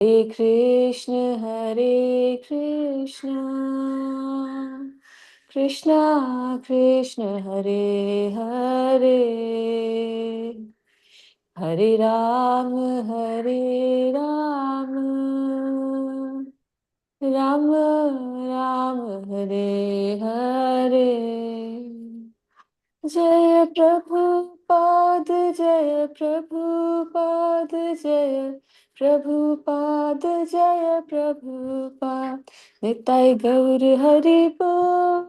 Hare Krishna, Krishna Krishna, Hare Hare, Hare Ram, Hare Ram, Ram Ram, Hare Hare. जय प्रभुपाद, जय प्रभुपाद, जय प्रभुपाद, जय प्रभुपाद. निताय गौर हरि बोल,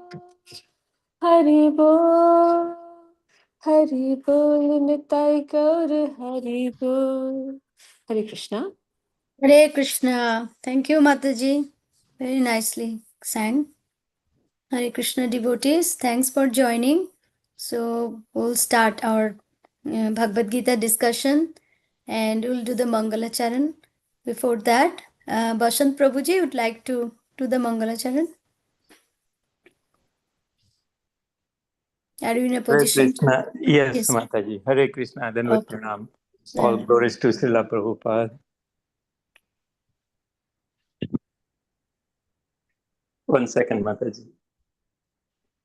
हरि बोल, हरि बोल. निताय गौर हरि बोल. Hare Krishna. Hare Krishna. Thank you, Mataji. Very nicely sang. Hare Krishna devotees, thanks for joining. So we'll start our Bhagavad Gita discussion and we'll do the Mangala Charan. Before that, Bashant Prabhuji would like to do the Mangala Charan. Are you in a Hare position? Krishna. Yes, Yes. Mataji. Hare Krishna. Dandavat Okay. Pranam. All glories to Srila Prabhupada. 1 second, Mataji.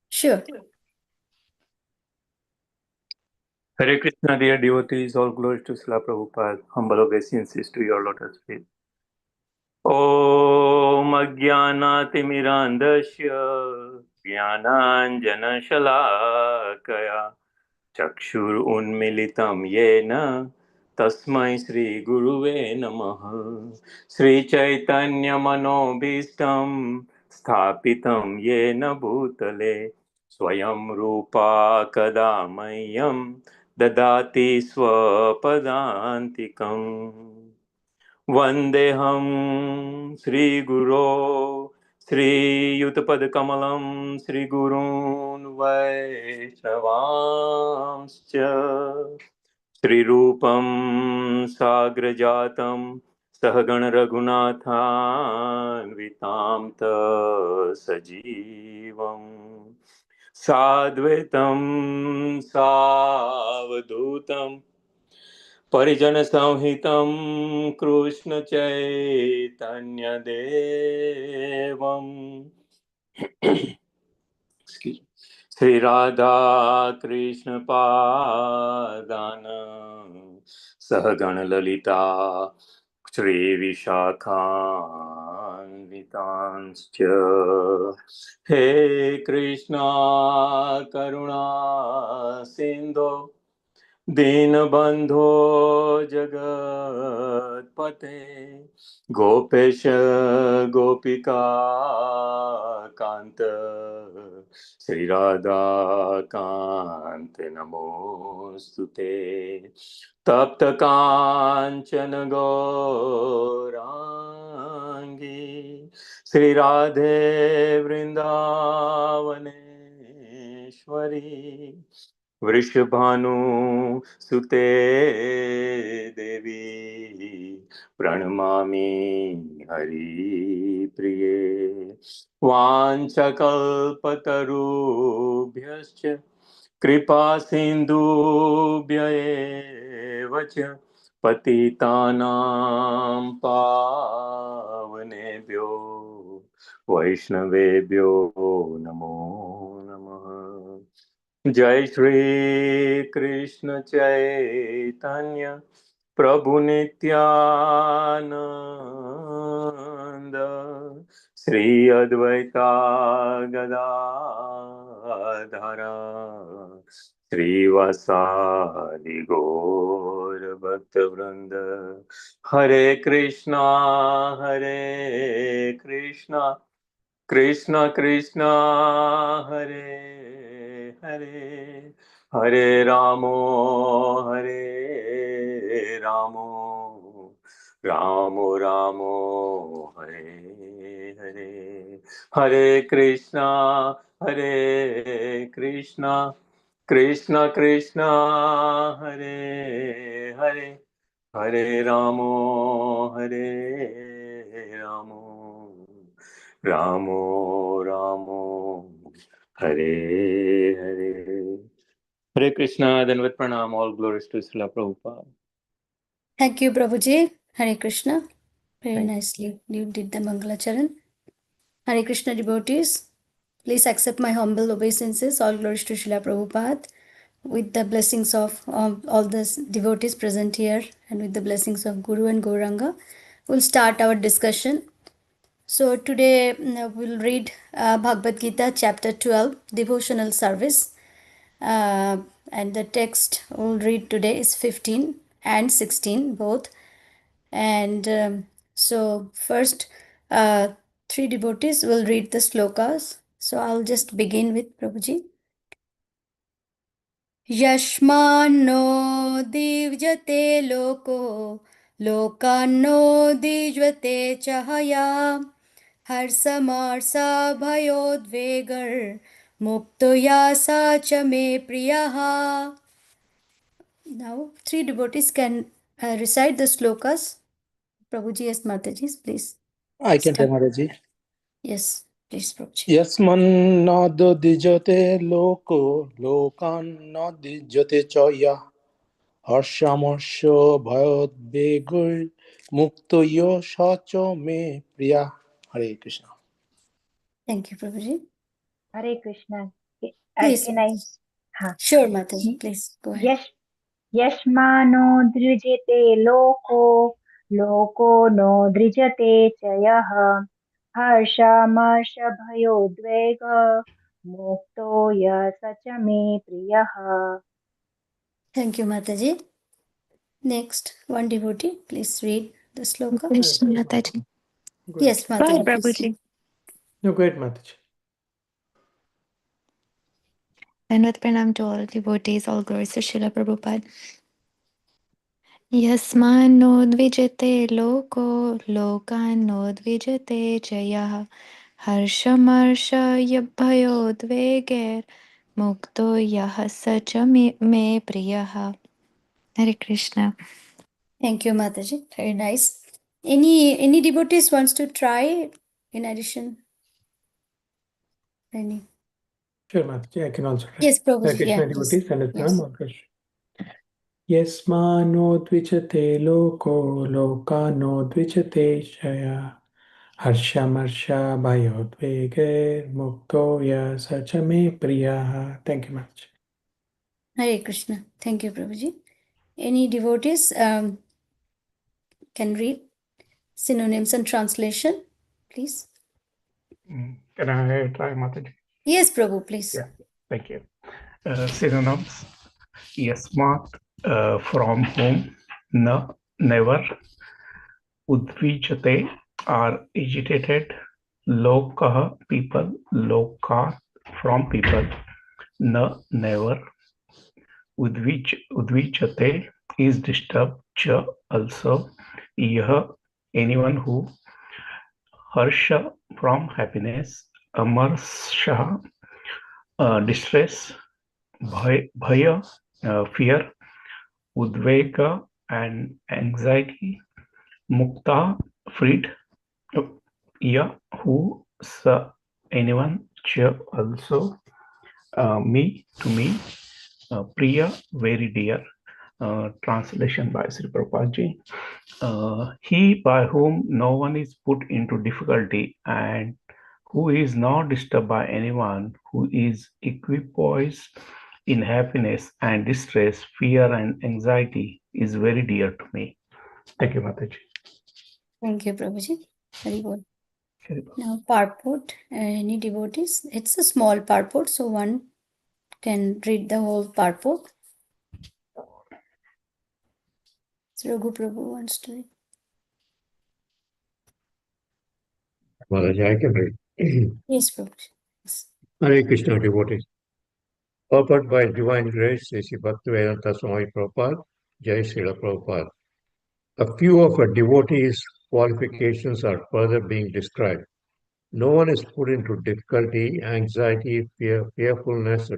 Sure. Hare Krishna, dear devotees. All glories to Srila Prabhupada. Humble obeisances to your lotus feet. Om Ajnanaatimirandasya Jnananjanashalakaya Chakshur Unmilitam Yena Tasmai Shri Guruve Namaha. Shri Chaitanya Manobhistam Sthapitam Yena Bhutale Swayam Rupa Kadamayam Dadati Swapadantikam. Vandeham Sri Guru Sri Yutapad Sri Gurun Vaishnavamscha Sri Rupam Sagrajatam Sahagan Raghunathan Vitamta Sajivam Sadvetam Savadhutam Parijana Samhitam Krishna Chaitanya Devam Sri Radha Krishna Padana Sahagana Lalita Sri Vishakhanvitanscha He Krishna Karuna Sindhu Dinabandho Jagatpate Gopesh Gopika Kanta Sri Radha Kante Namostute Tapta Kanchana Gaurangi Sri Radhe Vrindavaneshwari Vrishabhanu Sute Devi Pranamami Hari Priye Vanchakalpatarubhyascha Kripa Sindhubhya eva cha Patitanam Pavanebhyo Vaishnavebhyo Namo Namaha. Jai Shri Krishna Chaitanya Prabhu Nityananda Sri Advaita Gadadhara Sri Vasadi Gaur Bhakta Vrinda Hare Krishna Hare Krishna Krishna Krishna Hare Hare Hare Ramo Hare Ramo Ramo Ramo Hare Hare Hare Krishna Krishna Krishna Hare Hare Hare Ramo Hare Ramo Ramo Ramo Hare Hare. Hare Krishna, Dandavat Pranam, all glories to Srila Prabhupada. Thank you, Prabhuji. Hare Krishna. Very nicely. You did the Mangalacharan. Hare Krishna devotees, please accept my humble obeisances. All glories to Srila Prabhupada. With the blessings of all the devotees present here and with the blessings of Guru and Gauranga, we'll start our discussion. So today we'll read Bhagavad Gita chapter 12, Devotional Service. And the text we'll read today is 15 and 16 both. And so first three devotees will read the slokas. So I'll just begin with Prabhuji. यस्मान्नो दीव्यते लोको लोकान्नो दीज्यते च हया हर्षमर्षभयोद्वेगैर्मुक्तो या सा च मे प्रियः. Now three devotees can recite the slokas. Prabhuji, yes, Mataji, please. I can tell Start. Mataji. Yes, please, Prabhuji. Yasmannaddijate loko lokannadijate chaya harshamasya bhayodvegoi mukto yo sacho me priya. Hare Krishna. Thank you, Prabhuji. Hare Krishna. Please. Can I? Ha. Sure, Mataji, please go ahead. Yes. यस्मानो दृजते लोको लोको नो दृजते च यः हर्षामर्षभयोद्वेग मुक्तो यः स च मे प्रियः. Thank you, Mataji. Next, one devotee, please read the sloka. Krishna Mataji. Yes, Go ahead, Mataji. please. Prabhuji. No, go ahead, Mataji. And with pranam to all devotees, all glories to Srila Prabhupada. Yasmanodvijate loko lokanodvijate chayah harshamarshya yabhayodveger mukto yah sacha me priyaha. Hare Krishna. Thank you, Mataji. Very nice. Any devotees wants to try in addition? Any? Sure, Mataji, I can also try. Yes, Prabhuji. Krishna Yeah, devotees, please. and it's Yes. Yasmano dvijate loko lokano dvijate shaya harshamarshya bhayodvege mukto ya sachame priyaha. Thank you much. Hare Krishna. Thank you, Prabhuji. Any devotees can read synonyms and translation, please? Can I try, Mataji? Yes, Prabhu, please. Yeah, thank you. Synonyms: Yasmat, from whom, na, never, udvijate, are agitated, lokah, people, lokat, from people, na, never, udvijate, is disturbed, cha, also, yah, anyone who, harsha, from happiness, amarsha, distress, bhaya, fear, udvega, and anxiety, mukta, freed, ya, who, sa, anyone, cha, also, me, to me, priya, very dear. Translation by Sri Prabhupada Ji. He by whom no one is put into difficulty and who is not disturbed by anyone, who is equipoised in happiness and distress, fear and anxiety, is very dear to me. Thank you, Mataji. Thank you, Prabhuji. Very good. Now, purport. Any devotees? It's a small purport, so one can read the whole purport. So Raghu Prabhu wants to read. Mataji, I can read. Yes, Prabhuji. Yes. Hare Krishna devotees. Purport by Divine Grace, Sri Bhaktivedanta Swami Prabhupada, Jai Srila Prabhupada. A few of a devotee's qualifications are further being described. No one is put into difficulty, anxiety, fear, fearfulness,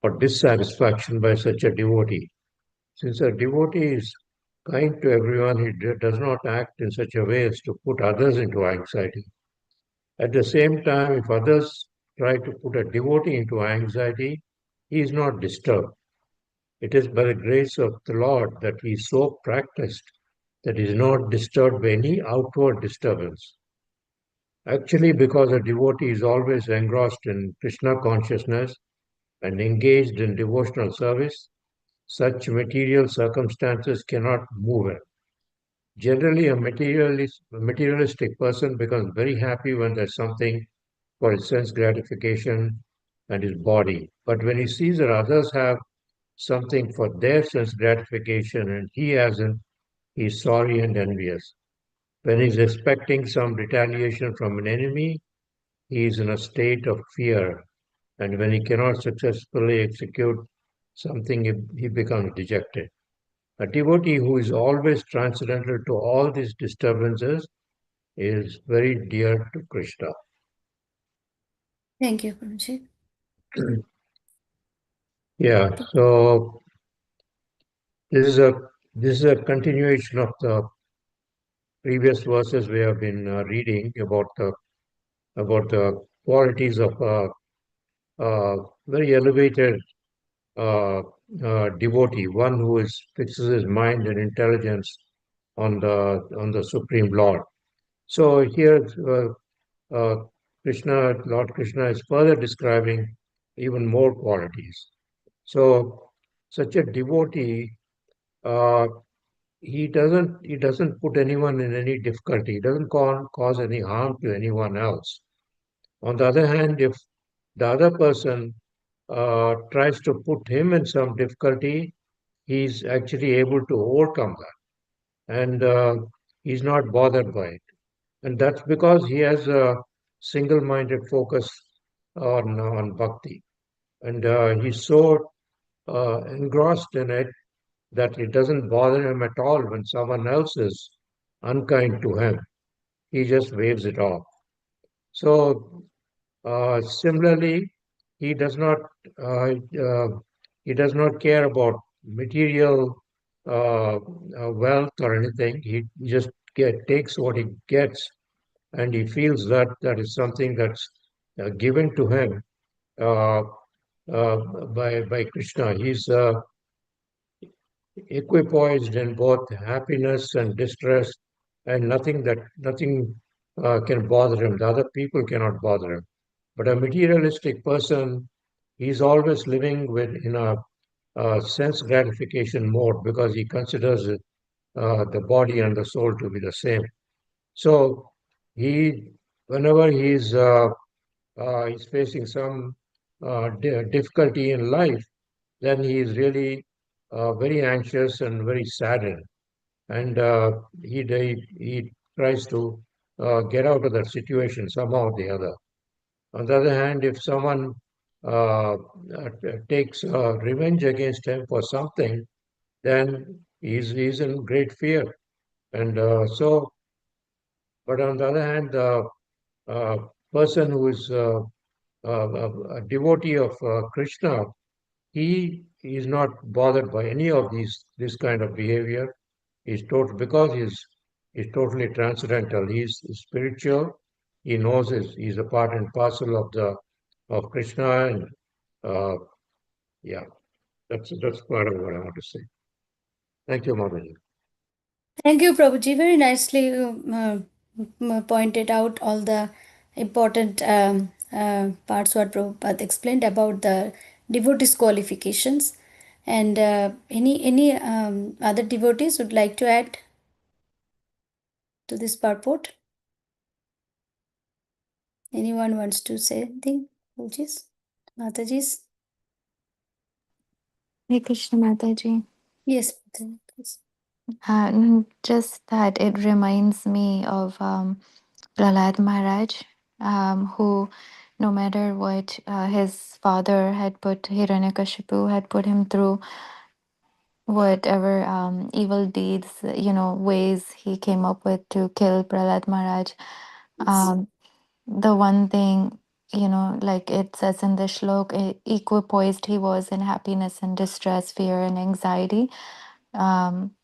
or dissatisfaction by such a devotee. Since a devotee is kind to everyone, he does not act in such a way as to put others into anxiety. At the same time, if others try to put a devotee into anxiety, he is not disturbed. It is by the grace of the Lord that he is so practiced that is not disturbed by any outward disturbance. Actually, because a devotee is always engrossed in Krishna consciousness and engaged in devotional service, such material circumstances cannot move him. Generally, a materialistic person becomes very happy when there's something for his sense gratification and his body. But when he sees that others have something for their sense gratification and he hasn't, he's sorry and envious. When he's expecting some retaliation from an enemy, he is in a state of fear. And when he cannot successfully execute something, he becomes dejected. A devotee who is always transcendental to all these disturbances is very dear to Krishna. Thank you, Prabhuji. Yeah, so this is a this is a continuation of the previous verses we have been reading about the qualities of a very elevated uh, devotee, one who fixes his mind and intelligence on the Supreme Lord. So here, uh, Lord Krishna is further describing even more qualities. So, such a devotee, uh, he doesn't put anyone in any difficulty. He doesn't cause any harm to anyone else. On the other hand, if the other person tries to put him in some difficulty, he's actually able to overcome that, and he's not bothered by it. And that's because he has a single-minded focus on bhakti, and he's so engrossed in it that it doesn't bother him at all when someone else is unkind to him. He just waves it off. So similarly, he does not uh, uh, he does not care about material wealth or anything. He just takes what he gets, and he feels that that is something that's given to him uh, by Krishna. He's equipoised in both happiness and distress, and nothing can bother him. The other people cannot bother him. But a materialistic person, he's always living in a sense gratification mode because he considers the body and the soul to be the same. So he, whenever he's facing some difficulty in life, then he is really very anxious and very saddened, and he tries to get out of that situation somehow or the other. On the other hand, if someone takes revenge against him for something, then he's in great fear. And but on the other hand, the uh, person who is a devotee of Krishna, he is not bothered by any of this kind of behavior. He's total because he's totally transcendental. He's spiritual. He knows he's a part and parcel of Krishna, and uh, yeah, that's part of what I want to say. Thank you, Mataji. Thank you, Prabhuji. Very nicely pointed out all the important parts what Prabhupada explained about the devotees' qualifications. And any other devotees would like to add to this purport? Anyone wants to say anything? Prabhuji's? Mataji's? Hare Krishna Mataji. Yes, Mataji, please. Just that it reminds me of Prahlad Maharaj, who, no matter what his father had put, Hiranyakashipu had put him through, whatever evil deeds, ways he came up with to kill Prahlad Maharaj. Yes. The one thing, like it says in the shlok, equipoised he was in happiness and distress, fear and anxiety. Um,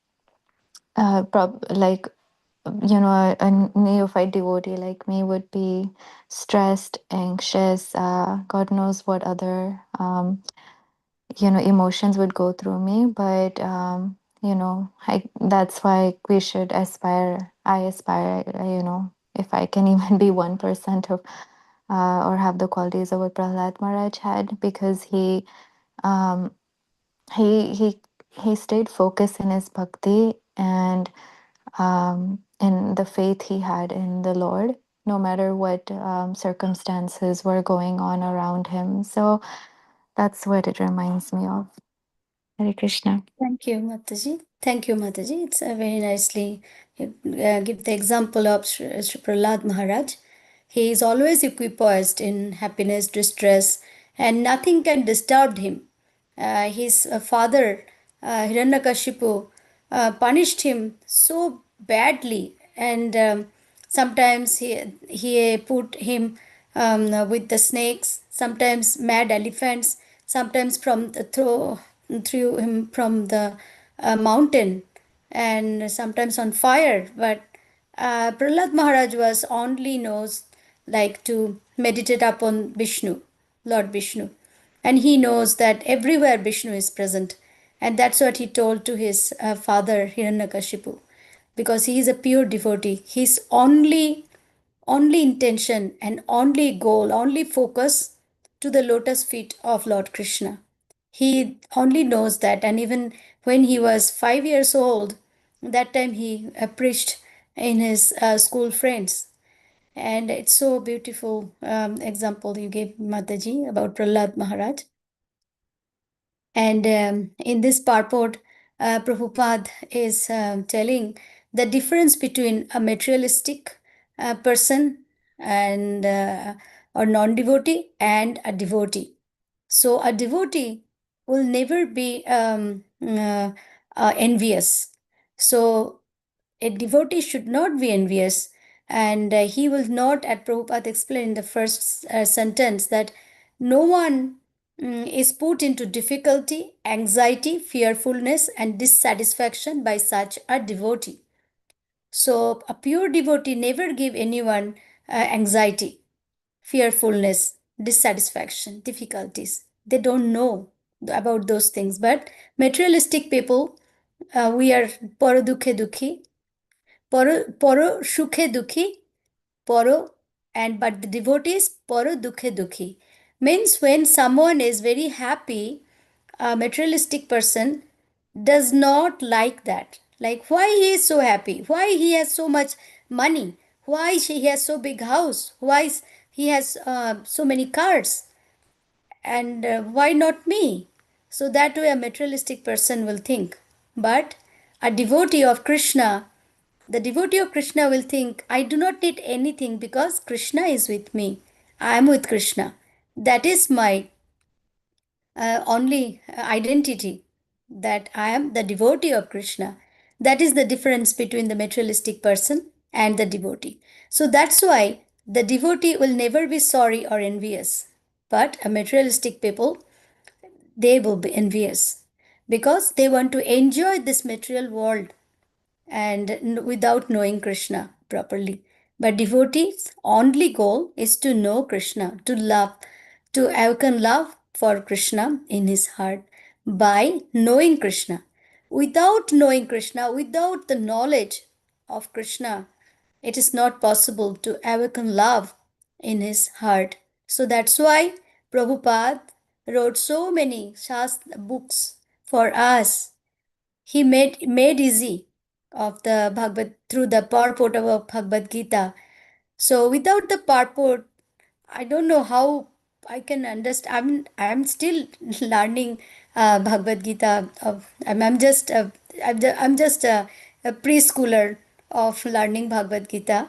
like a neophyte devotee like me would be stressed, anxious, God knows what other emotions would go through me. But that's why we should aspire. I aspire, if I can even be 1% of, or have the qualities of what Prahlad Maharaj had, because um, he he he stayed focused in his bhakti and in the faith he had in the Lord, no matter what circumstances were going on around him. So that's what it reminds me of. Hare Krishna. Thank you, Mataji. Thank you, Mataji. It's very nicely give the example of Sri Prahlad Maharaj. He is always equipoised in happiness, distress, and nothing can disturb him. His father, Hiranyakashipu, punished him so badly, and sometimes he put him with the snakes, sometimes mad elephants, sometimes threw him from the mountain, and sometimes on fire. But Prahlad Maharaj was only knows like to meditate upon Vishnu, Lord Vishnu, and he knows that everywhere Vishnu is present, and that's what he told to his father Hiranyakashipu, because he is a pure devotee. His only intention and only goal, only focus to the lotus feet of Lord Krishna. He only knows that, and even when he was 5 years old, that time he preached in his school friends. And it's so beautiful example you gave, Mataji, about Prahlad Maharaj. And in this purport, Prabhupada is telling the difference between a materialistic person and or non-devotee and a devotee. So a devotee will never be envious. So a devotee should not be envious, and he will not, at Prabhupada explained in the first sentence, that no one is put into difficulty, anxiety, fearfulness, and dissatisfaction by such a devotee. So a pure devotee never give anyone anxiety, fearfulness, dissatisfaction, difficulties. They don't know about those things. But materialistic people, we are paro dukhe dukhi, paro shukhe dukhi, paro, and but the devotees paro dukhe dukhi. Means when someone is very happy, a materialistic person does not like that. Like why he is so happy? Why he has so much money? Why he has so big house? Why he has so many cars? And why not me? So that way a materialistic person will think. But a devotee of Krishna, the devotee of Krishna will think, I do not need anything because Krishna is with me. I am with Krishna. That is my only identity, that I am the devotee of Krishna. That is the difference between the materialistic person and the devotee. So that's why the devotee will never be sorry or envious. But a materialistic people, they will be envious because they want to enjoy this material world and without knowing Krishna properly. But devotees' only goal is to know Krishna, to love, to awaken love for Krishna in his heart by knowing Krishna. Without knowing Krishna, without the knowledge of Krishna, it is not possible to awaken love in his heart. So that's why Prabhupada wrote so many Shastra books for us. He made easy of the Bhagavad through the purport of Bhagavad Gita. So without the purport, I don't know how I can understand. I'm still learning Bhagavad Gita. I'm just a preschooler of learning Bhagavad Gita.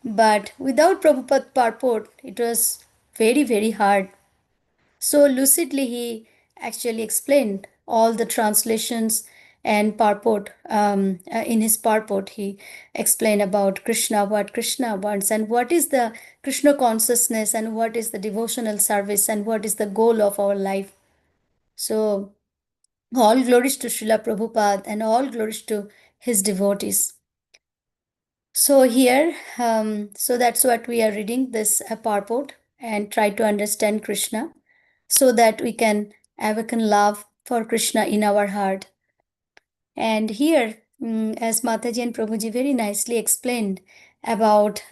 But without Prabhupada purport, it was very hard. So lucidly, he actually explained all the translations and purport. In his purport, he explained about Krishna, what Krishna wants, and what is the Krishna consciousness, and what is the devotional service, and what is the goal of our life. So, all glories to Srila Prabhupada and all glories to his devotees. So here, so that's what we are reading this purport and try to understand Krishna so that we can awaken love for Krishna in our heart. And here, as Mataji and Prabhuji very nicely explained about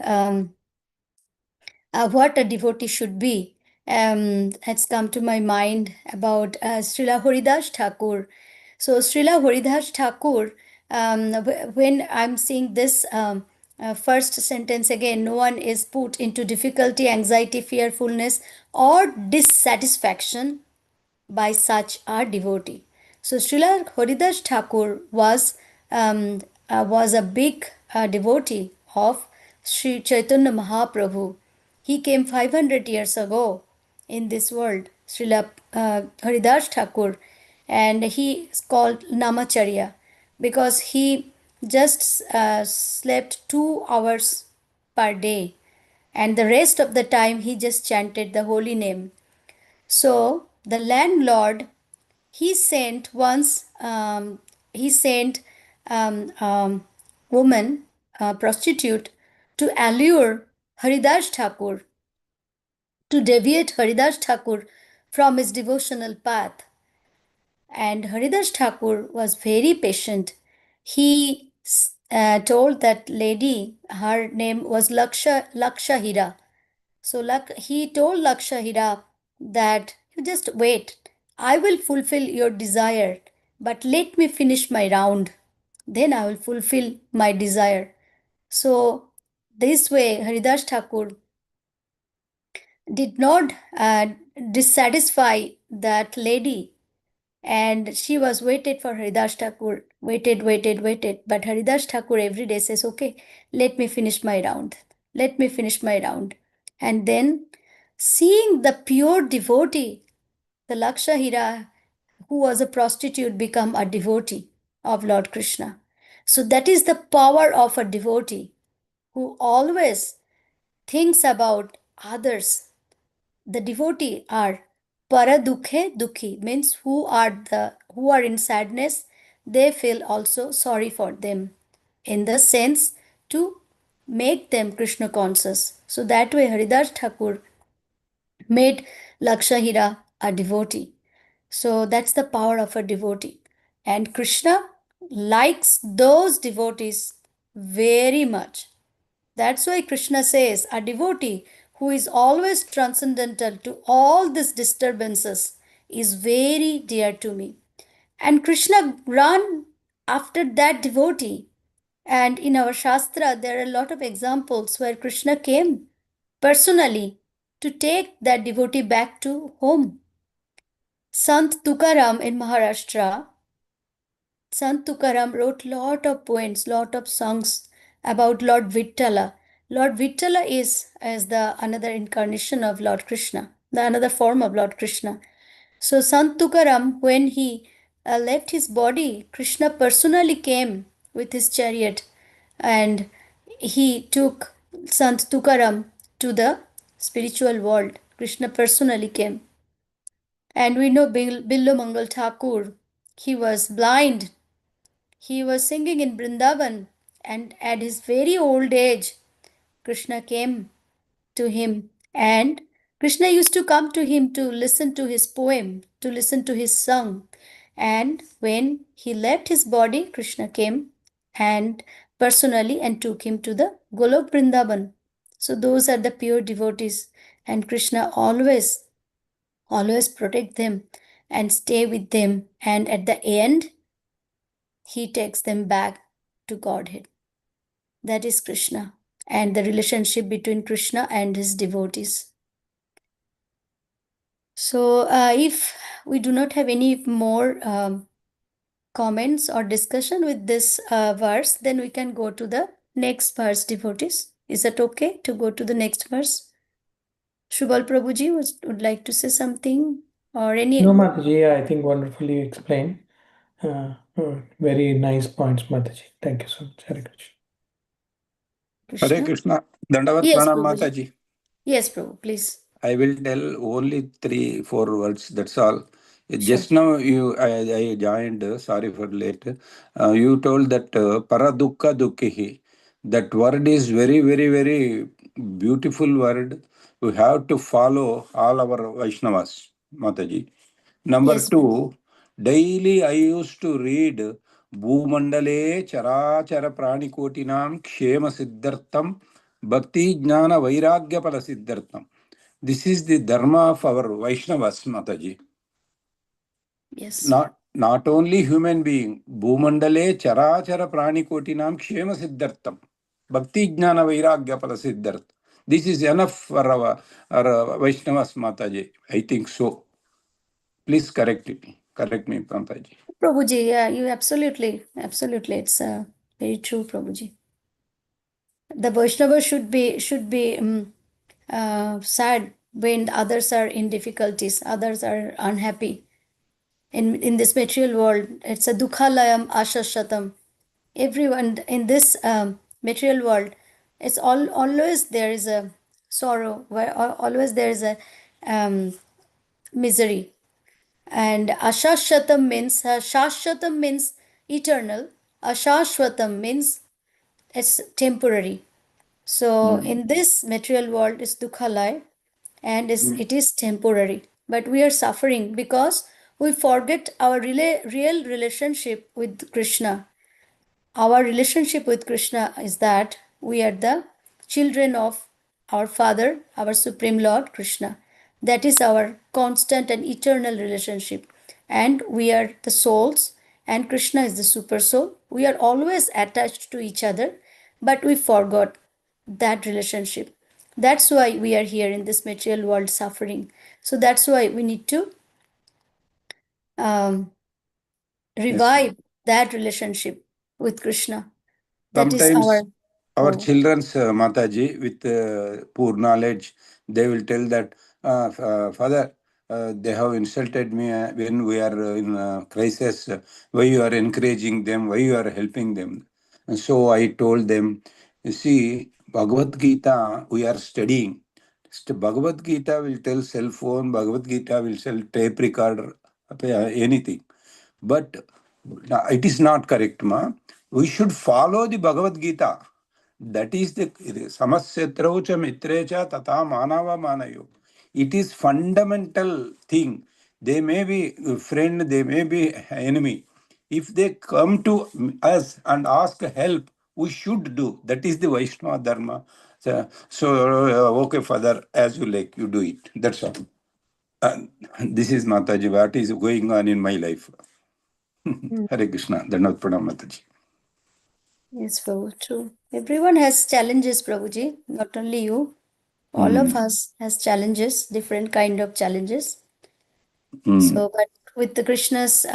what a devotee should be, has come to my mind about Srila Haridas Thakur. So Srila Haridas Thakur, when I'm seeing this first sentence again, no one is put into difficulty, anxiety, fearfulness, or dissatisfaction by such a devotee. So Srila Haridas Thakur was a big devotee of Sri Chaitanya Mahaprabhu. He came 500 years ago in this world, Srila Haridas Thakur, and he is called Namacharya because he just slept 2 hours per day, and the rest of the time he just chanted the holy name. So the landlord, he sent once, he sent woman, prostitute, to allure Haridas Thakur, to deviate Haridas Thakur from his devotional path. And Haridas Thakur was very patient. He told that lady, her name was Lakshahira. So he told Lakshahira that you just wait, I will fulfill your desire, but let me finish my round. Then I will fulfill my desire. So this way, Haridas Thakur did not dissatisfy that lady, and she was waited for Haridas Thakur, waited. But Haridas Thakur every day says, okay, let me finish my round. Let me finish my round. And then seeing the pure devotee, the Lakshahira, who was a prostitute, become a devotee of Lord Krishna. So that is the power of a devotee who always thinks about others. The devotee are paradukhe dukhi, means who are in sadness, they feel also sorry for them, in the sense to make them Krishna conscious. So that way Haridas Thakur made Lakshahira a devotee. So that's the power of a devotee. And Krishna likes those devotees very much. That's why Krishna says, a devotee who is always transcendental to all these disturbances is very dear to me. And Krishna ran after that devotee. And in our Shastra, there are a lot of examples where Krishna came personally to take that devotee back to home. Sant Tukaram in Maharashtra, Sant Tukaram wrote lot of poems, lot of songs about Lord Vittala. Lord Vittala is the another incarnation of Lord Krishna, the another form of Lord Krishna. So Sant Tukaram, when he left his body, Krishna personally came with his chariot and he took Sant Tukaram to the spiritual world. Krishna personally came. And we know Billo Mangal Thakur, he was blind. He was singing in Vrindavan, and at his very old age, Krishna came to him, and Krishna used to come to him to listen to his poem, to listen to his song. And when he left his body, Krishna came and personally and took him to the Golok Vrindavan. So those are the pure devotees, and Krishna always protect them and stay with them, and at the end he takes them back to Godhead. That is Krishna and the relationship between Krishna and his devotees. So if we do not have any more comments or discussion with this verse, then we can go to the next verse, devotees. Is that okay to go to the next verse? Shubal Prabhuji would like to say something, or any? No, Mataji, I think wonderfully explained. Very nice points, Mataji. Thank you so much. Hare Krishna. Hare Krishna. Dandavat Yes, Pranam Prabhuji. Mataji. Yes, Prabhu, please. I will tell only 3-4 words. That's all. Sure. Just now I joined. Sorry for late. You told that paradukka dukkihi. That word is very, very, very beautiful word. We have to follow all our Vaishnavas, Mataji. Number Yes. 2, daily I used to read Bhumandale charachara pranikotinam kshema siddhartam bhakti jnana vairagya pala siddhartam. This is the dharma of our Vaishnavas, Mataji. Yes. Not only human being. Bhumandale charachara pranikotinam kshema siddhartam bhakti jnana vairagya pala siddhartam. This is enough for our Vaishnavas, Mataji. I think so. Please correct me, Mataji. Prabhuji, yeah, you absolutely. It's very true, Prabhuji. The Vaishnava should be sad when others are in difficulties, others are unhappy. In this material world, it's a dukhalayam ashashatam. Everyone in this material world, it's always there is a sorrow, where always there is a misery. And ashashvatam means shashvatam means eternal. Ashashvatam means it's temporary. So in this material world is dukhalaya, and it is temporary. But we are suffering because we forget our real relationship with Krishna. Our relationship with Krishna is that we are the children of our Father, our Supreme Lord Krishna. That is our constant and eternal relationship. And we are the souls, and Krishna is the super soul. We are always attached to each other, but we forgot that relationship. That's why we are here in this material world suffering. So that's why we need to revive that relationship with Krishna. That is Sometimes our oh, children's Mataji, with poor knowledge, they will tell that, Father, they have insulted me when we are in crisis. Why you are encouraging them? Why you are helping them? And so I told them, you see, Bhagavad Gita, we are studying. Bhagavad Gita will tell cell phone, Bhagavad Gita will tell tape recorder, anything. But it is not correct, ma. We should follow the Bhagavad Gita. That is the samasyatraucha mitrecha tata manava manayo. It is fundamental thing. They may be friend, they may be enemy. If they come to us and ask help, we should do. That is the Vaishnava Dharma. Okay, Father, as you like, you do it. That's all. This is Mataji, what is going on in my life. Hare Krishna. Dandavat Pranam, Mataji. yes, Prabhu, true. Everyone has challenges, Prabhuji. Not only you. All of us has challenges, different kind of challenges. So, but with the Krishna's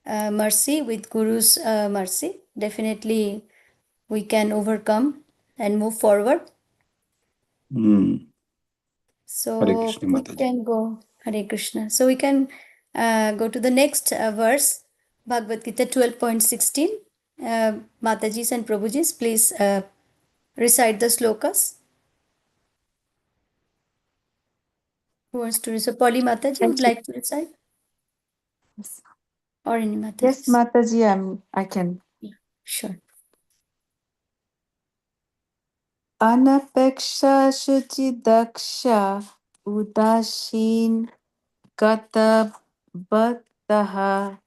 mercy, with Guru's mercy, definitely we can overcome and move forward. So Hare Krishna, we Mataji. can go Hare Krishna. So we can go to the next verse, Bhagavad Gita 12.16. Matajis and Prabhujis, please recite the slokas. Who wants to recite? Polly Mataji would like to recite? Yes, Or any yes, Matajis? Mataji, I can. Yeah, sure. Anapeksha shuchi daksha udasin gata bhattaha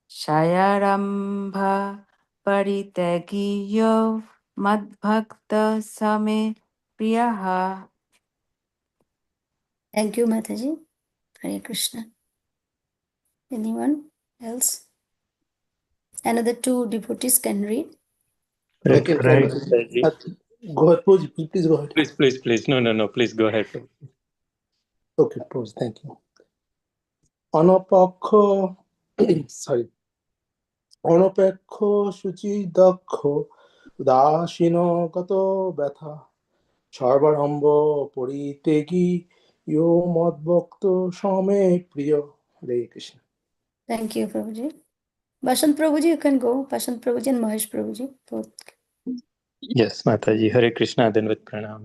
shayarambha paritagiyo madbhakta same priyaha. Thank you, Mataji. Hare Krishna. Anyone else? Another two devotees can read. I can try. Go ahead, Prabhuji, please go ahead. Please. No. Please go ahead. Okay, Prabhuji, thank you. অনপেক্ষ শুচি দক্ষ উদাসীনগত ব্যথা সর্বারম্ভ পরিত্যাগী ইয়ো মদ্ভক্ত সমে প্রিয়. হরে Krishna. Thank you, Prabhuji. Bashant Prabhuji, you can go. Bashant Prabhuji and Mahesh Prabhuji, both. Yes, Mataji. Hare Krishna, Dandavat Pranam.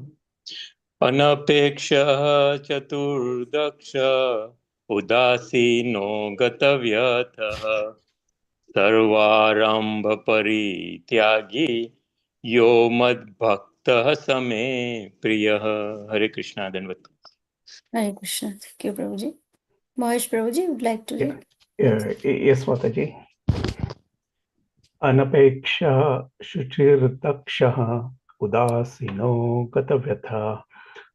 Anapeksha chaturdaksha udasino gatavyatha sarvarambha parityagi yo madbhaktah same priyah. Hare Krishna, Dandavat. Hare Krishna. Thank you, Prabhuji. Mahesh Prabhuji would like to read. Yes, Mataji. अनपेक्षः शुचिर्दक्षः उदासीनो गतव्यथा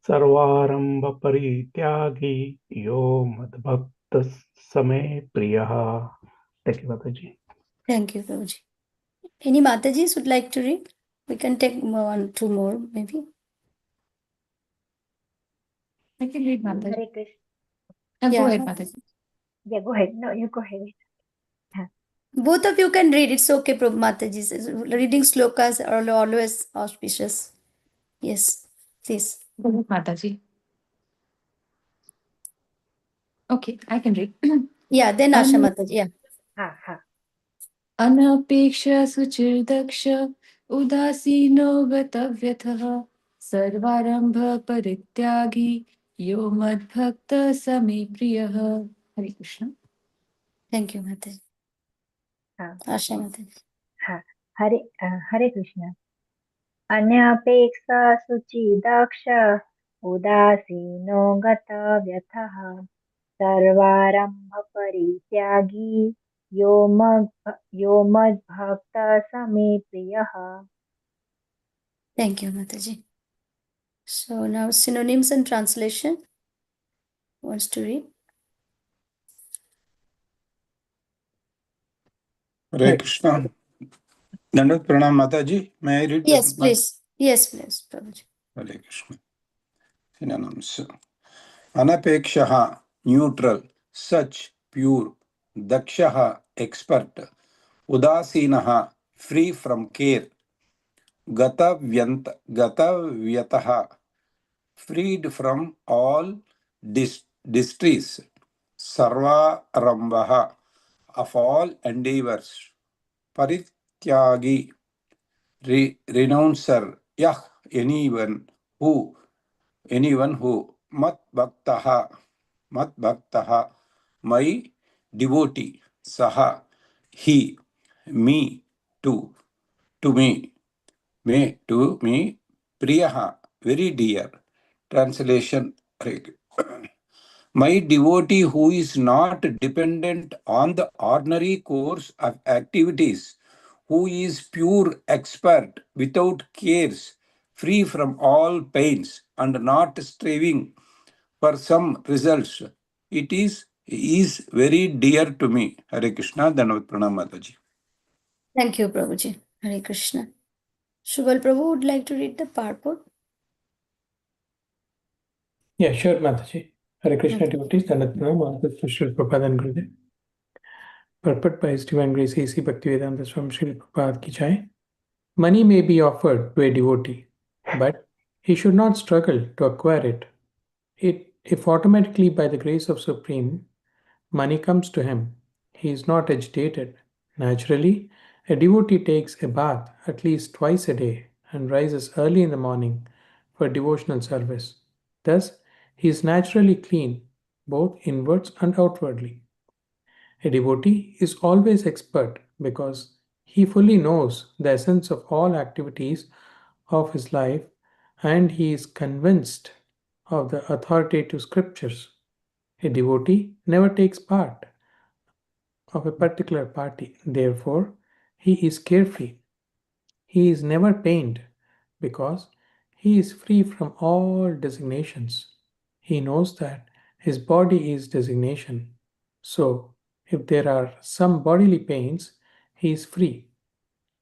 सर्वारंभ परित्यागी यो मद्भक्त समे प्रियः. Thank you, Mataji. Thank you, Prabhuji. Any Matajis would like to read? We can take one, two more, maybe. I can read Mataji. Hare Krishna. Go Yeah. ahead, Mataji. Yeah, go ahead. No, you go ahead. Both of you can read. It's okay, Prabhu Mataji. Reading slokas are always auspicious. Yes, please. Go ahead, Mataji. Okay, I can read. Yeah, then Asha Mataji. Yeah. Ha, ha. अनपेक्ष सुचिर्दक्ष उदासीनो गतव्यथः सर्वारंभ परित्यागी यो मद्भक्त समे प्रियः. हरे Krishna. Thank you, Mataji. Ha, Asha Mataji. ha. Hare Krishna. अनपेक्षा शुचिदक्ष उदासीनो गतव्यथः सर्वारम्भपरित्यागी यो मद्भक्त समे प्रियः. Thank you, Mataji. So now synonyms and translation. Who wants to read? Hare Krishna. Dandavat Pranam Mataji. May I read? Yes, please. Yes, please, Prabhuji. Hare Krishna. Synonyms. Anapekshaha, neutral, such, pure. Dakshaha, expert. Udasinaha, free from care. Gatavyataha, freed from all distress. Sarva Rambaha, of all endeavors. Parityagi, renouncer. Yah, anyone who. Mat bhaktaha, my devotee. Saha, he. Me, to me. To me. Priyaha, very dear. Translation. My devotee who is not dependent on the ordinary course of activities, who is pure expert without cares, free from all pains, and not striving for some results. It is very dear to me. Hare Krishna, Dhanavad Pranam Mataji. Thank you, Prabhuji. Hare Krishna. Shubal Prabhu would like to read the purport. Yeah, sure, Mataji. Hare Krishna Okay. devotees, Dandavat Pranam, Srila Prabhupada and Gurudev. Purport by His Divine Grace A.C. Bhaktivedanta Swami Srila Prabhupada ki jai. Money may be offered to a devotee, but he should not struggle to acquire it. If automatically by the grace of Supreme, money comes to him, he is not agitated. Naturally, a devotee takes a bath at least twice a day and rises early in the morning for devotional service. Thus, he is naturally clean, both inwards and outwardly. A devotee is always expert because he fully knows the essence of all activities of his life and he is convinced of the authoritative scriptures. A devotee never takes part of a particular party, therefore, he is carefree. He is never pained because he is free from all designations. He knows that his body is designation. So, if there are some bodily pains, he is free.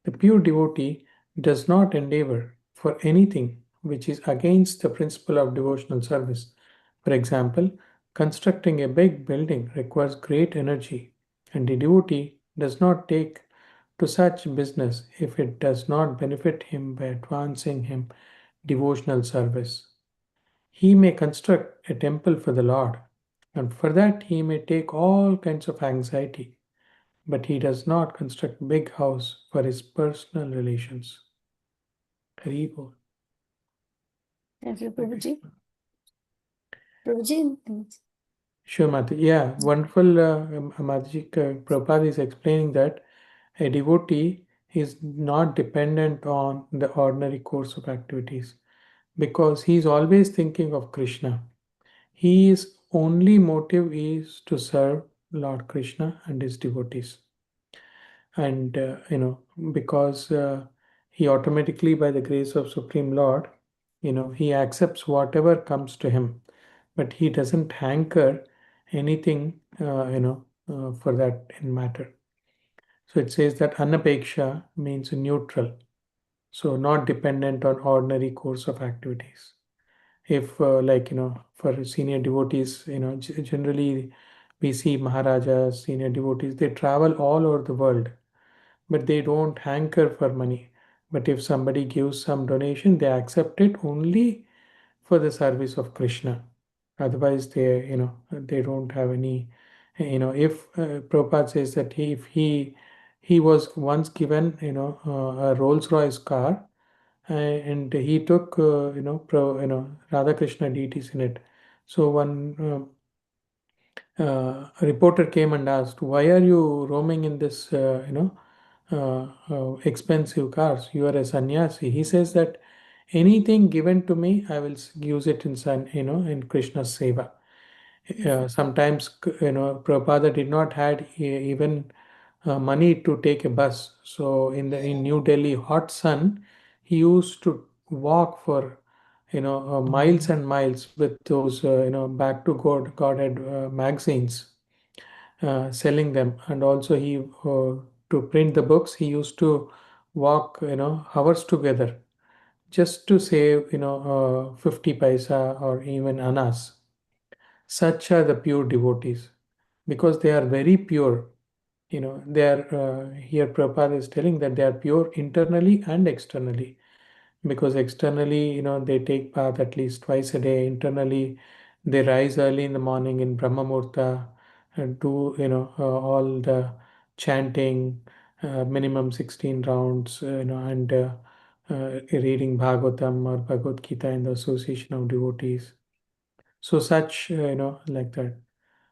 The pure devotee does not endeavor for anything which is against the principle of devotional service. For example, constructing a big building requires great energy, and the devotee does not take to such business if it does not benefit him by advancing him devotional service. He may construct a temple for the Lord, and for that he may take all kinds of anxiety, but he does not construct big house for his personal relations. Haribol. Thank you, Prabhuji. Prabhuji. Sure, Mata. Yeah, wonderful. Mataji, Prabhupada is explaining that a devotee is not dependent on the ordinary course of activities because he is always thinking of Krishna. His only motive is to serve Lord Krishna and his devotees. And because he automatically, by the grace of Supreme Lord, he accepts whatever comes to him, but he doesn't hanker anything for that in matter. So it says that anapeksha means neutral, so not dependent on ordinary course of activities. If for senior devotees, generally we see Maharajas, senior devotees, they travel all over the world, but they don't hanker for money. But if somebody gives some donation, they accept it only for the service of Krishna. Otherwise, they don't have any. If Prabhupada says that if he was once given a Rolls Royce car, and he took Radha Krishna deities in it. So one a reporter came and asked, "Why are you roaming in this expensive cars? You are a sannyasi." He says that anything given to me, I will use it in in Krishna's seva. Sometimes Prabhupada did not had even money to take a bus. So in New Delhi hot sun, he used to walk for miles and miles with those back to Godhead magazines, selling them. And also he to print the books, he used to walk hours together just to save 50 paisa or even anas. Such are the pure devotees, because they are very pure. They are here Prabhupada is telling that they are pure internally and externally, because externally they take bath at least twice a day. Internally, they rise early in the morning in Brahma Muhurta and do all the chanting, minimum 16 rounds, and reading Bhagavatam or Bhagavad Gita in the association of devotees. So such like that.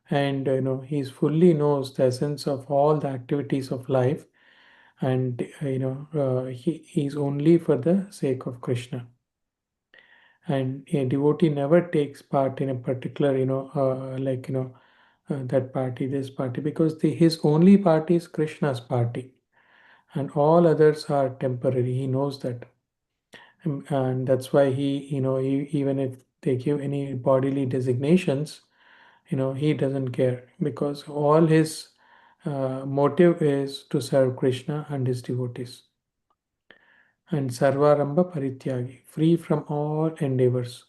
And he fully knows the essence of all the activities of life, and he's only for the sake of Krishna. And a devotee never takes part in a particular that party, this party, because his only party is Krishna's party, and all others are temporary. He knows that. And that's why even if they give any bodily designations, he doesn't care, because all his motive is to serve Krishna and his devotees. And Sarvaramba Parityagi, free from all endeavors.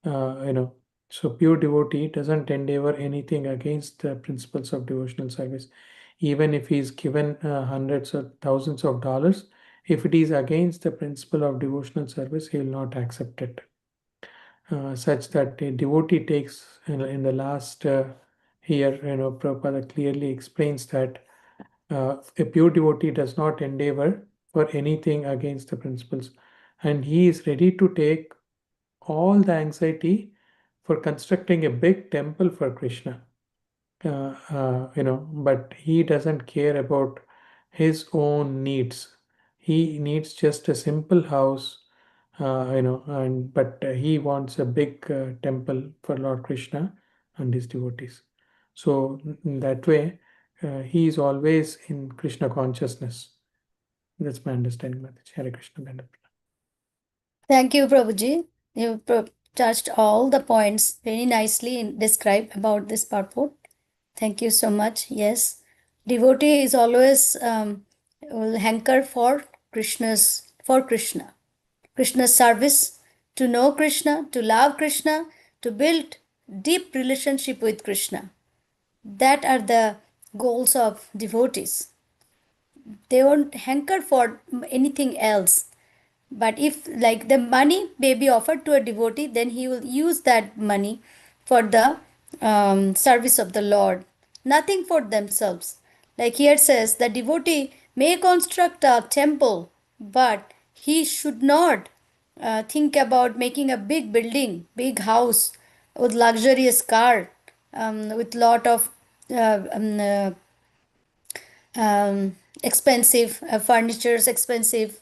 So pure devotee doesn't endeavor anything against the principles of devotional service. Even if he's given hundreds or thousands of dollars, if it is against the principle of devotional service, he will not accept it. Such that a devotee takes in the last here, Prabhupada clearly explains that a pure devotee does not endeavor for anything against the principles, and he is ready to take all the anxiety for constructing a big temple for Krishna. But he doesn't care about his own needs. He needs just a simple house, and but he wants a big temple for Lord Krishna and his devotees. So in that way, he is always in Krishna consciousness. That's my understanding, Mataji. Hare Krishna. Dandapana. Thank you, Prabhuji. You touched all the points very nicely and described about this purport. Thank you so much. Yes, devotee is always will hanker for Krishna. Krishna's service, to know Krishna, to love Krishna, to build deep relationship with Krishna. That are the goals of devotees. They won't hanker for anything else. But if like the money may be offered to a devotee, then he will use that money for the service of the Lord, nothing for themselves. Like here says, the devotee may construct a temple, but he should not think about making a big building, big house with luxurious car, with lot of expensive furnitures, expensive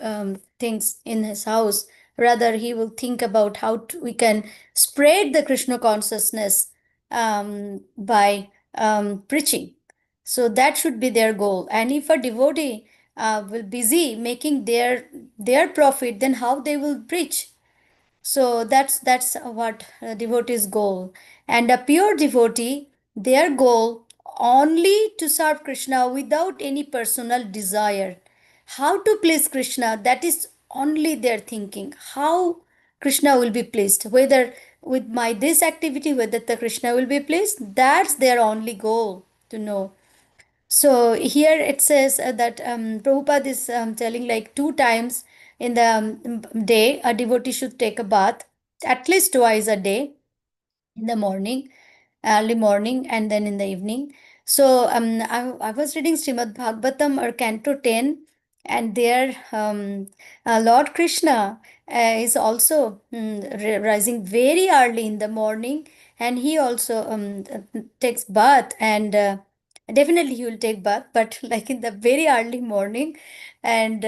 things in his house. Rather, he will think about how we can spread the Krishna consciousness by preaching. So that should be their goal. And if a devotee will busy making their profit, then how they will preach? So that's what a devotee's goal. And a pure devotee, their goal only to serve Krishna without any personal desire. How to please Krishna, that is only their thinking. How Krishna will be pleased, whether with my this activity, whether the Krishna will be pleased, that's their only goal to know. So here it says that Prabhupada is telling like 2 times in the day a devotee should take a bath, at least twice a day, in the morning, early morning, and then in the evening. So I was reading Srimad Bhagavatam or Canto 10, and there Lord Krishna is also rising very early in the morning, and he also takes bath, and definitely he will take bath, but like in the very early morning, and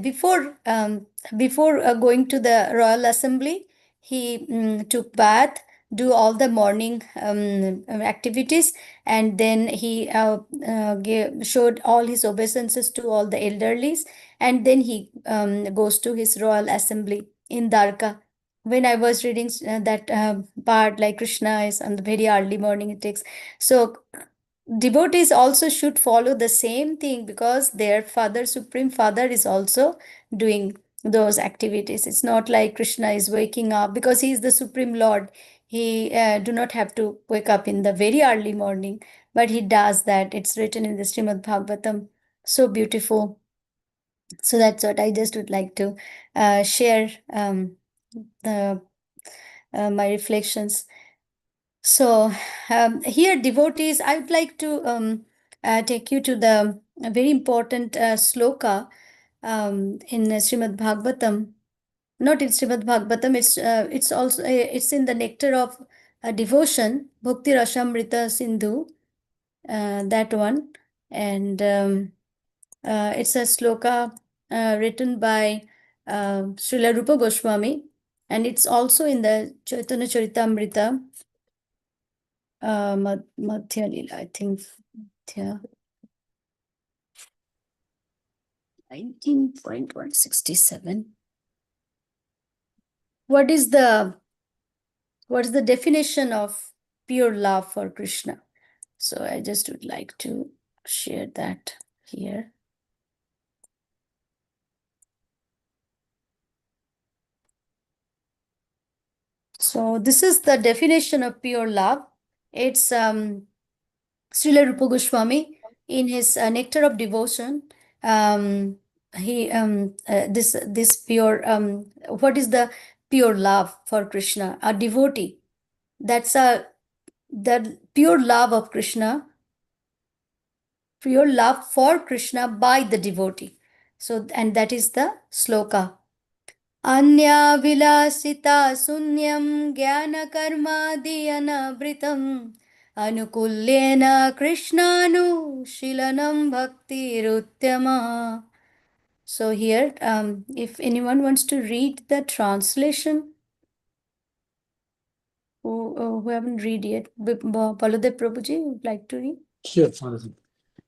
before going to the royal assembly, he took bath, do all the morning activities, and then he showed all his obeisances to all the elderlies, and then he goes to his royal assembly in Dwarka. When I was reading that part, like Krishna is on the very early morning, it takes. So devotees also should follow the same thing, because their father, Supreme Father, is also doing those activities. It's not like Krishna is waking up because he is the Supreme Lord. He do not have to wake up in the very early morning, but he does that. It's written in the Srimad Bhagavatam. So beautiful. So that's what I just would like to share the, my reflections. So here, devotees, I would like to take you to the very important sloka in Srimad Bhagavatam. Not in Srimad Bhagavatam, it's also it's in the Nectar of Devotion, Bhakti Rasamrita Sindhu, that one, and it's a sloka written by Srila Rupa Goswami, and it's also in the Chaitanya Charitamrita. Madhya Lila, I think. Yeah. 19.167. What is the definition of pure love for Krishna? So I just would like to share that here. So this is the definition of pure love. It's Srila Rupa Goswami in his Nectar of Devotion. He this pure what is the pure love for Krishna? A devotee. That's the pure love of Krishna. Pure love for Krishna by the devotee. So, and that is the sloka. Anya vilasita sunyam jnana karmadi anavritam anukulyena krishnanu shilanam bhakti rutyama. So here, if anyone wants to read the translation, who haven't read yet, Baladev Prabhuji would like to read. Sure, Mataji.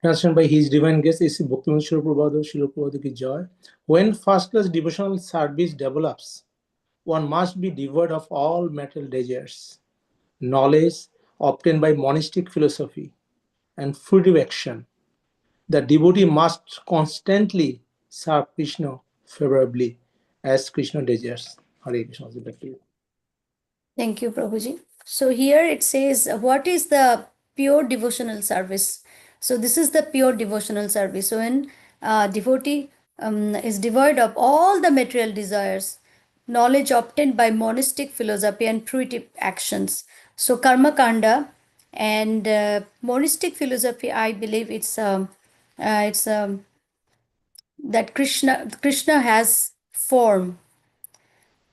Translation by His Divine Grace is Bhaktivinoda Srila Prabhupada, Srila Prabhupada ki joy. When first-class devotional service develops, one must be devoid of all material desires. Knowledge obtained by monastic philosophy and fruitive action. The devotee must constantly serve Krishna favorably as Krishna desires. Hare Krishna. Back to you. Thank you, Prabhuji. So here it says, what is the pure devotional service? So this is the pure devotional service. So when devotee is devoid of all the material desires, knowledge obtained by monastic philosophy and fruitive actions. So karma kanda and monastic philosophy, I believe it's that Krishna has form,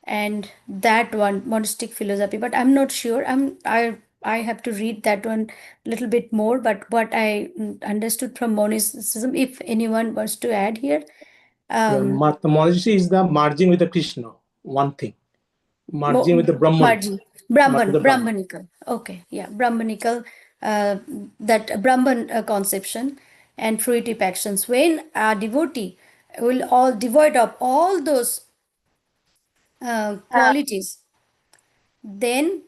and that one monastic philosophy, but I'm not sure. I have to read that one a little bit more, but what I understood from monasticism, if anyone wants to add here. Monastery is the merging with the Krishna, one thing. Merging with the Brahman. Brahmanical. Okay, yeah, Brahmanical that Brahman conception and fruitive actions. When a devotee will all devoid of all those qualities, then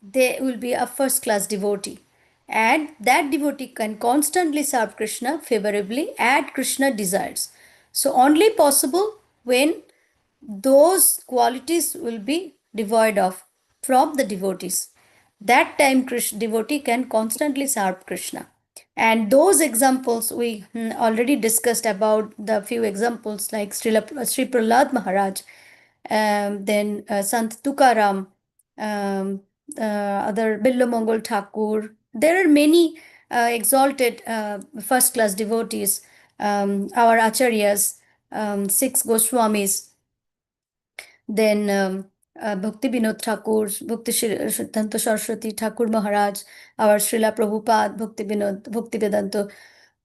they will be a first class devotee, and that devotee can constantly serve Krishna favorably at Krishna desires. So only possible when those qualities will be devoid of from the devotees. That time Krishna devotee can constantly serve Krishna. And those examples we already discussed about the few examples like Sri Prahlad Maharaj, then Sant Tukaram, um, other Billo Mongol Thakur. There are many exalted first class devotees, our acharyas, six Goswamis, then Bhakti Vinod Thakur, Bhakti Siddhanta Saraswati Thakur Maharaj, our Srila Prabhupada, Bhakti Vinod, Bhakti Vedanta,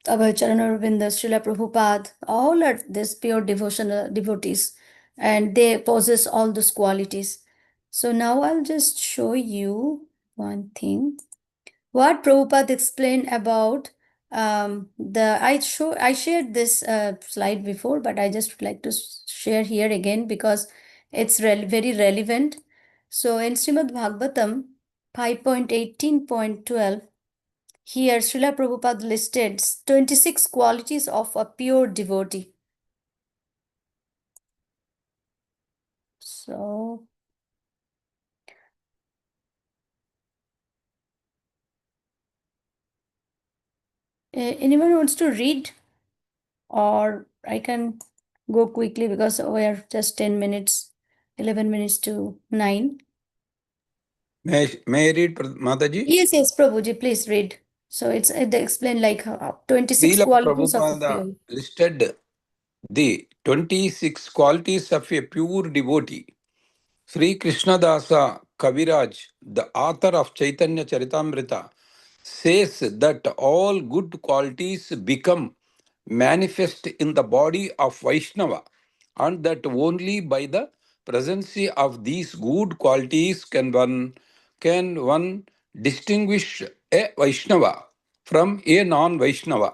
our Charanavinda, Srila Prabhupada, all are this pure devotional devotees, and they possess all those qualities. So now I'll just show you one thing. What Prabhupada explained about I shared this slide before, but I just would like to share here again because it's very relevant. So in Srimad Bhagavatam 5.18.12, here Srila Prabhupada listed 26 qualities of a pure devotee. So anyone wants to read, or I can go quickly because we're just 10 minutes, 11 minutes to 9. May I read, Mataji? Yes, Prabhuji, please read. So they explain like 26 Srila qualities of a Prabhupada pure. listed the 26 qualities of a pure devotee. Sri Krishnadasa Kaviraj, the author of Chaitanya Charitamrita, says that all good qualities become manifest in the body of Vaishnava, and that only by the presence of these good qualities can one distinguish a Vaishnava from a non-Vaishnava.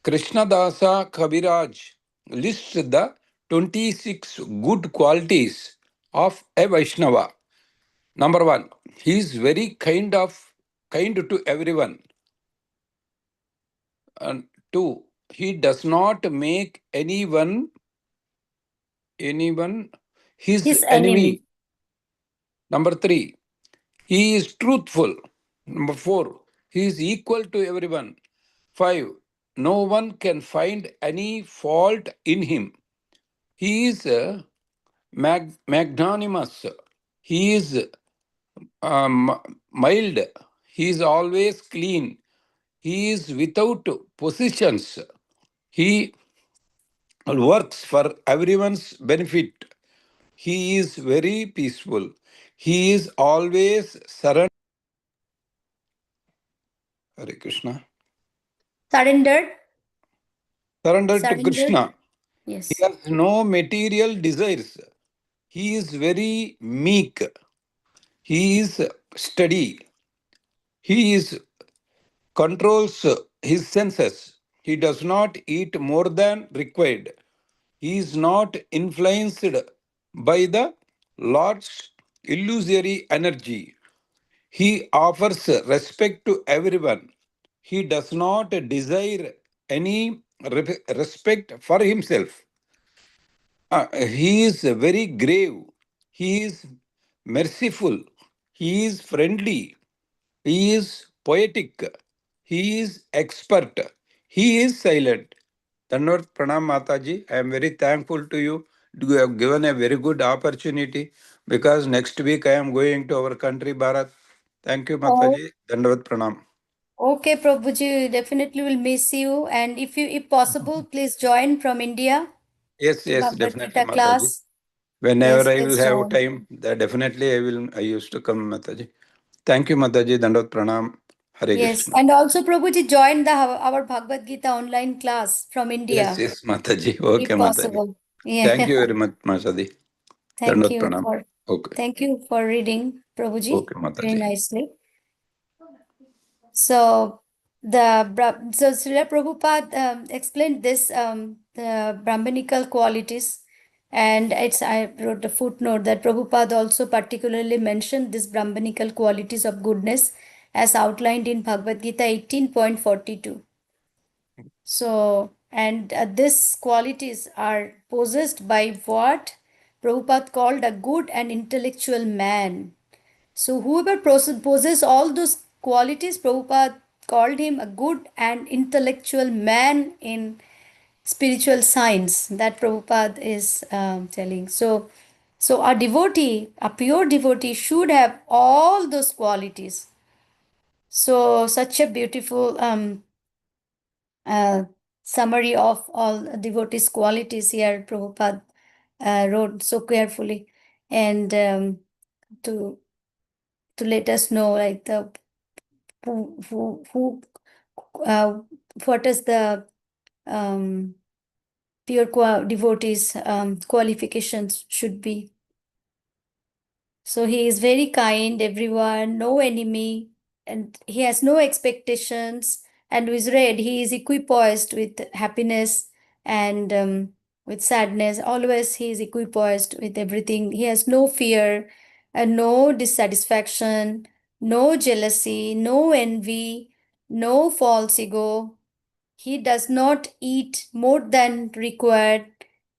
Krishnadasa Kaviraj lists the 26 good qualities of a Vaishnava. Number one, he is very kind to everyone. And two, he does not make anyone his His enemy. enemy. Number three, he is truthful. Number four, he is equal to everyone. Five, no one can find any fault in him. He is magnanimous. He is mild. He is always clean. He is without possessions. He works for everyone's benefit. He is very peaceful. He is always surrendered. Hare Krishna. Surrendered. Surrendered to Surrendered. Krishna. He Yes. has no material desires. He is very meek. He is steady. He is controls his senses. He does not eat more than required. He is not influenced by the Lord's illusory energy. He offers respect to everyone. He does not desire any respect for himself. He is very grave. He is merciful. He is friendly. He is poetic. He is expert. He is silent. Tanwar Pranam Mataji, I am very thankful to you. You have given a very good opportunity because next week I am going to our country, Bharat. Thank you, Oh, Mataji. Dandavat Pranam. okay, Prabhuji, definitely will miss you. And if possible, please join from India. Yes, Bhagavad definitely, Gita Mataji. class. Whenever Yes, I will please have join. time, definitely I used to come, Mataji. Thank you, Mataji. Dandavat Pranam. Hare Yes, Krishna. and also Prabhuji join our Bhagavad Gita online class from Yes, India, Mataji. Okay, if Mataji. possible. Thank you Yeah. very much, Mataji. Thank Dandavat you Pranam. for Okay, thank you for reading, Prabhuji, okay, very Mataji. nicely. So so Srila Prabhupada explained this the Brahmanical qualities, and I wrote a footnote that Prabhupada also particularly mentioned these Brahmanical qualities of goodness as outlined in Bhagavad Gita 18.42. So, and these qualities are possessed by what Prabhupada called a good and intellectual man. So, whoever possesses all those qualities, Prabhupada called him a good and intellectual man in spiritual science. That Prabhupada is telling. So a devotee, a pure devotee, should have all those qualities. So, such a beautiful uh, summary of all devotees' qualities here, Prabhupada wrote so carefully, and to let us know like the who uh, what is the um, pure devotees qualifications should be. So he is very kind, everyone, no enemy, and he has no expectations. And with red, he is equipoised with happiness and with sadness. Always he is equipoised with everything. He has no fear and no dissatisfaction, no jealousy, no envy, no false ego. He does not eat more than required.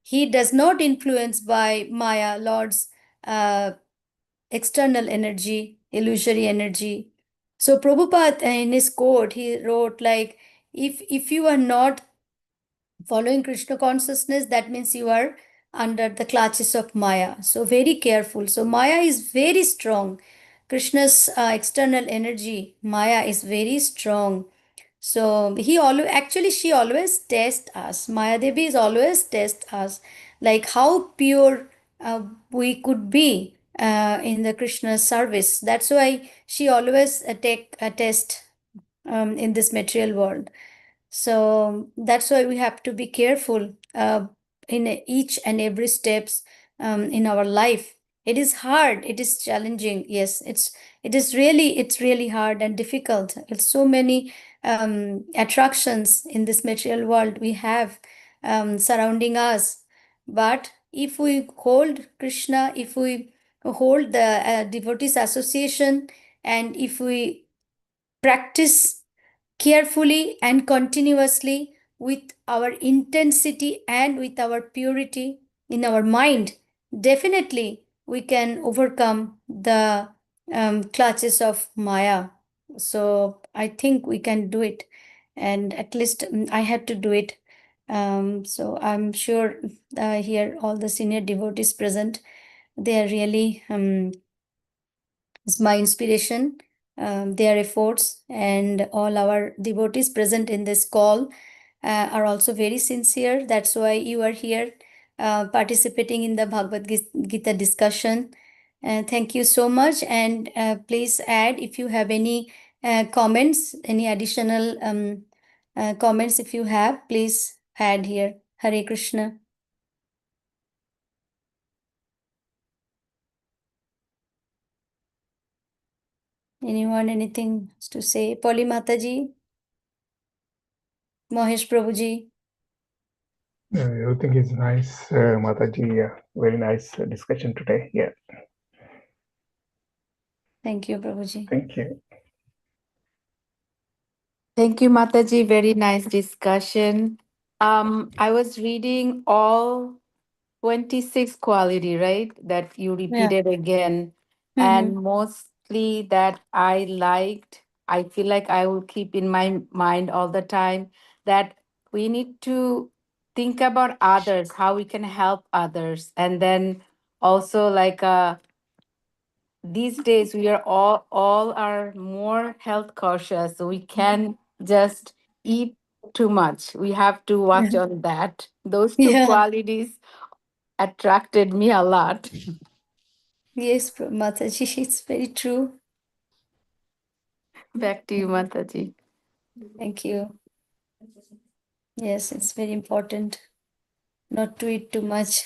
He does not influence by Maya, Lord's external energy, illusory energy. So Prabhupada in his quote, he wrote like, if you are not following Krishna consciousness, that means you are under the clutches of Maya. So very careful. So Maya is very strong. Krishna's external energy, Maya is very strong. So he always actually she always tests us. Maya Devi is always test us, like how pure we could be in the Krishna service. That's why she always take a test in this material world. So that's why we have to be careful in each and every steps in our life. It is hard, it is challenging. Yes, it's really hard and difficult. It's so many attractions in this material world we have surrounding us. But if we hold Krishna, if we hold the devotees association, and if we practice carefully and continuously with our intensity and with our purity in our mind, definitely we can overcome the clutches of Maya. So I think we can do it, and at least I had to do it. So I'm sure here all the senior devotees present, they are really is my inspiration, their efforts, and all our devotees present in this call are also very sincere. That's why you are here participating in the Bhagavad Gita discussion. Thank you so much. And please add if you have any comments, any additional comments, if you have, please add here. Hare Krishna. Anyone, anything to say? Polly Mataji, Mahesh Prabhuji. Everything is nice, Mataji. Yeah, very nice discussion today. Yeah, Thank you, Prabhuji. thank you. Thank you, Mataji. Very nice discussion. I was reading all 26 quality, right? That you Yeah. repeated again. Mm-hmm. And mostly that I liked, I feel like I will keep in my mind all the time that we need to think about others, how we can help others. And then also like these days we are all are more health cautious, so we can just eat too much. We have to watch on that. Those two Yeah. qualities attracted me a lot. Yes, Mataji, it's very true. Back to you, Mataji. Thank you. Yes, it's very important not to eat too much,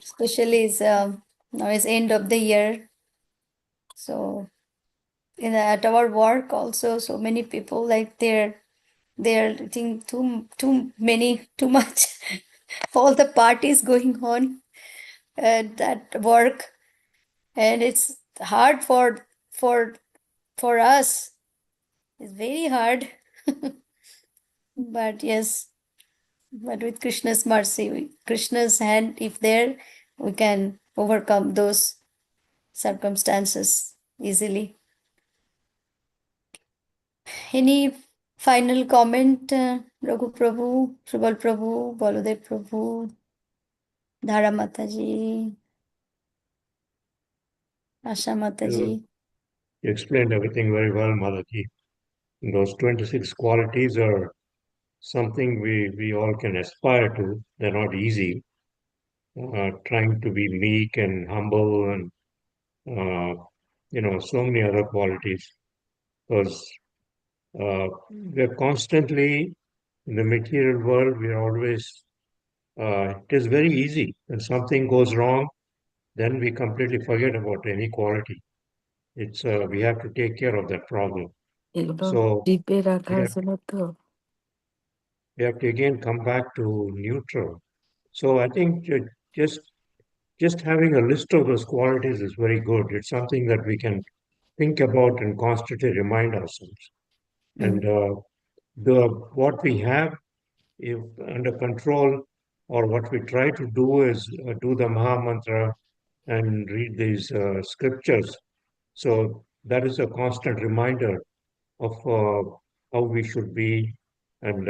especially is now is end of the year. So at our work also, so many people like they're eating too much. All the parties going on at work, and it's hard for us. It's very hard. But yes, but with Krishna's mercy, Krishna's hand, if there, we can overcome those circumstances easily. Any final comment, Raghu Prabhu, Subal Prabhu, Baladev Prabhu, Dhara Mataji, Asha Mataji? You explained everything very well, Mataji. Those 26 qualities are something we all can aspire to. They're not easy. Trying to be meek and humble and so many other qualities. Because we're constantly in the material world, we're always, it is very easy. When something goes wrong, then we completely forget about any quality. It's we have to take care of that problem. So we have to again come back to neutral. So I think just having a list of those qualities is very good. It's something that we can think about and constantly remind ourselves. And the what we have if under control, or what we try to do is do the Maha Mantra and read these scriptures. So that is a constant reminder of how we should be and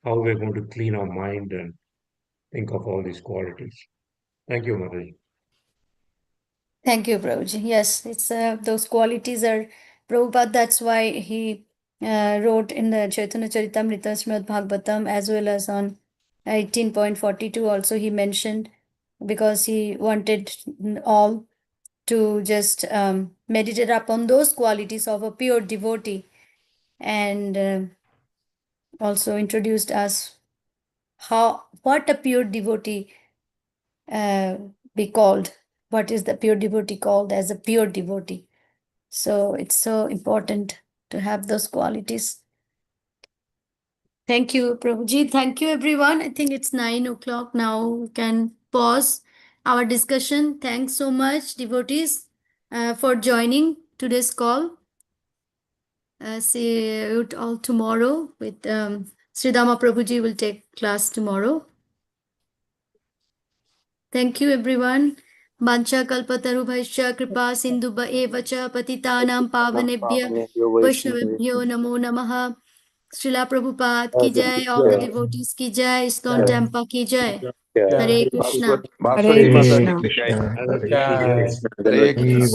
how we're going to clean our mind and think of all these qualities. Thank you, Mataji. Thank you, Prabhuji. Yes, it's those qualities are Prabhupada. That's why he wrote in the Chaitanya Charitamrita Srimad Bhagavatam, as well as on 18.42 also he mentioned, because he wanted all to just meditate upon those qualities of a pure devotee, and also introduced us what a pure devotee be called. What is the pure devotee called as a pure devotee? So it's so important to have those qualities. Thank you, Prabhuji. Thank you, everyone. I think it's 9 o'clock now. We can pause our discussion. Thanks so much, devotees, for joining today's call. See you all tomorrow with Sridhama Prabhuji will take class tomorrow. Thank you, everyone. Vancha kalpatarubhaischa kripa sindhuba evacha patitanam pavanebhya vaishnavebhyo namo namaha. Srila Prabhupada ki jai, all the devotees ki jai, ISKCON Temple ki jai. Hare Krishna. Vasudeva Hare Hare Mataji Krishna. ki jai. Krishna. Mataji ki Jai. jai. Hare Hare Krishna.